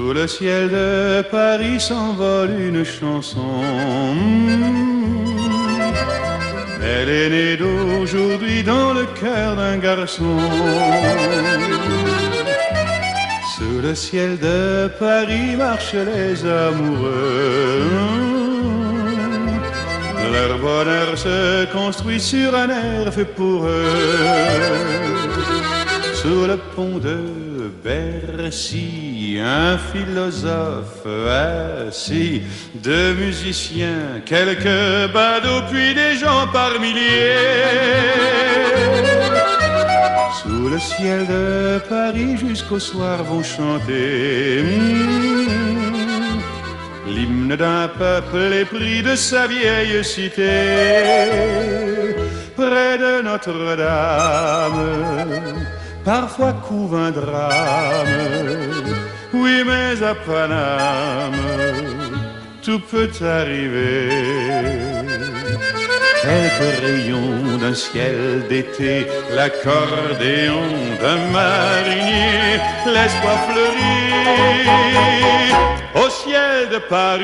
Sous le ciel de Paris s'envole une chanson. Elle est née d'aujourd'hui dans le cœur d'un garçon. Sous le ciel de Paris marchent les amoureux. Leur bonheur se construit sur un air fait pour eux. Sous le pont de Bercy, un philosophe assis, deux musiciens, quelques badauds, puis des gens par milliers. Sous le ciel de Paris jusqu'au soir vont chanter l'hymne d'un peuple épris de sa vieille cité. Près de Notre-Dame, parfois couve un drame. Oui, mais à Paname, tout peut arriver. Quelques rayons d'un ciel d'été, l'accordéon d'un marinier, l'espoir fleurit au ciel de Paris.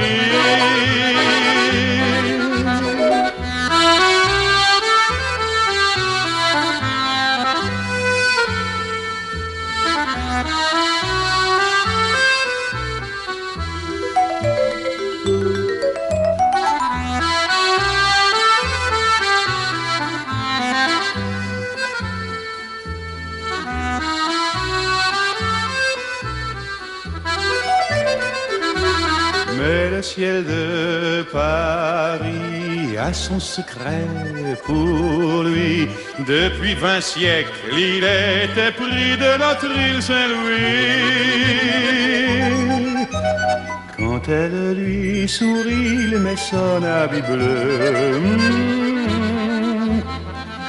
Mais le ciel de Paris a son secret pour lui. Depuis 20 siècles, il était pris de notre île Saint-Louis. Quand elle lui sourit, il met son habit bleu.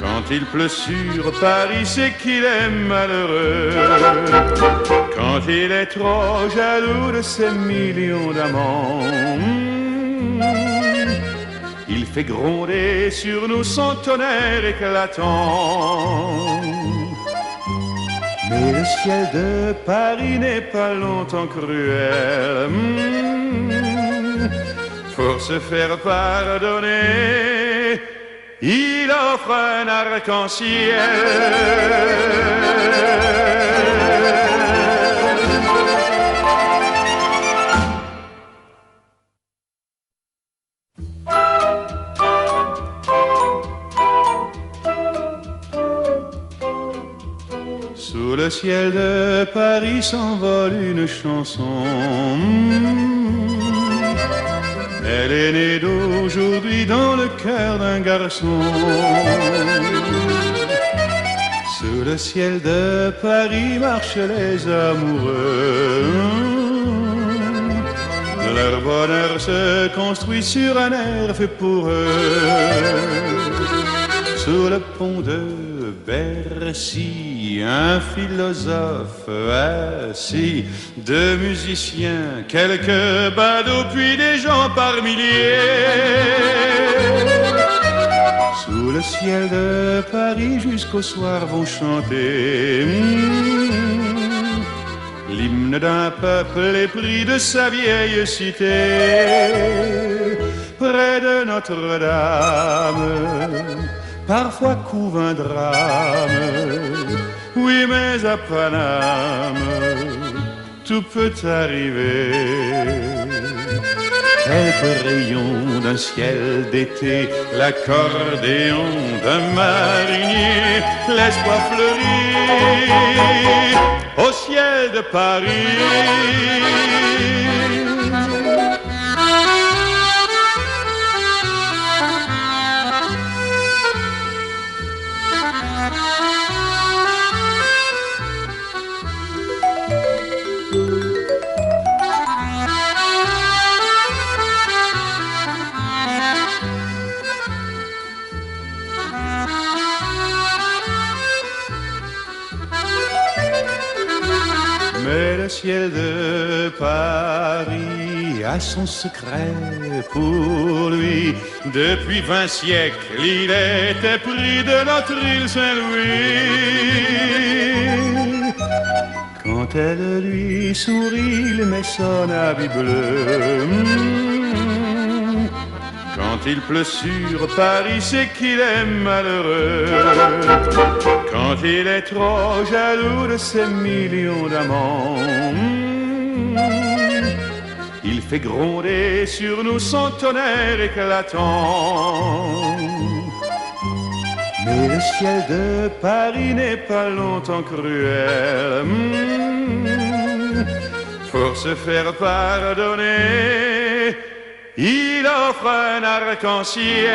Quand il pleut sur Paris, c'est qu'il est malheureux. Quand il est trop jaloux de ses millions d'amants, il fait gronder sur nous son tonnerre éclatant. Mais le ciel de Paris n'est pas longtemps cruel. Pour se faire pardonner, il offre un arc-en-ciel. Sous le ciel de Paris s'envole une chanson. Elle est née d'aujourd'hui dans le cœur d'un garçon. Sous le ciel de Paris marchent les amoureux. Leur bonheur se construit sur un air fait pour eux. Sous le pont de Bercy, un philosophe assis, deux musiciens, quelques badauds, puis des gens par milliers. Sous le ciel de Paris jusqu'au soir vont chanter l'hymne d'un peuple épris de sa vieille cité. Près de Notre-Dame, parfois couve un drame. Oui, mais à Paname, tout peut arriver. Quelques rayons d'un ciel d'été, l'accordéon d'un marinier, l'espoir fleurit au ciel de Paris. Mais le ciel de Paris a son secret pour lui. Depuis 20 siècles, il était pris de notre île Saint-Louis. Quand elle lui sourit, il met son habit bleu. Quand il pleut sur Paris, c'est qu'il est malheureux. Quand il est trop jaloux de ses millions d'amants, il fait gronder sur nous son tonnerre éclatant. Mais le ciel de Paris n'est pas longtemps cruel. Pour se faire pardonner, il offre un arc-en-ciel.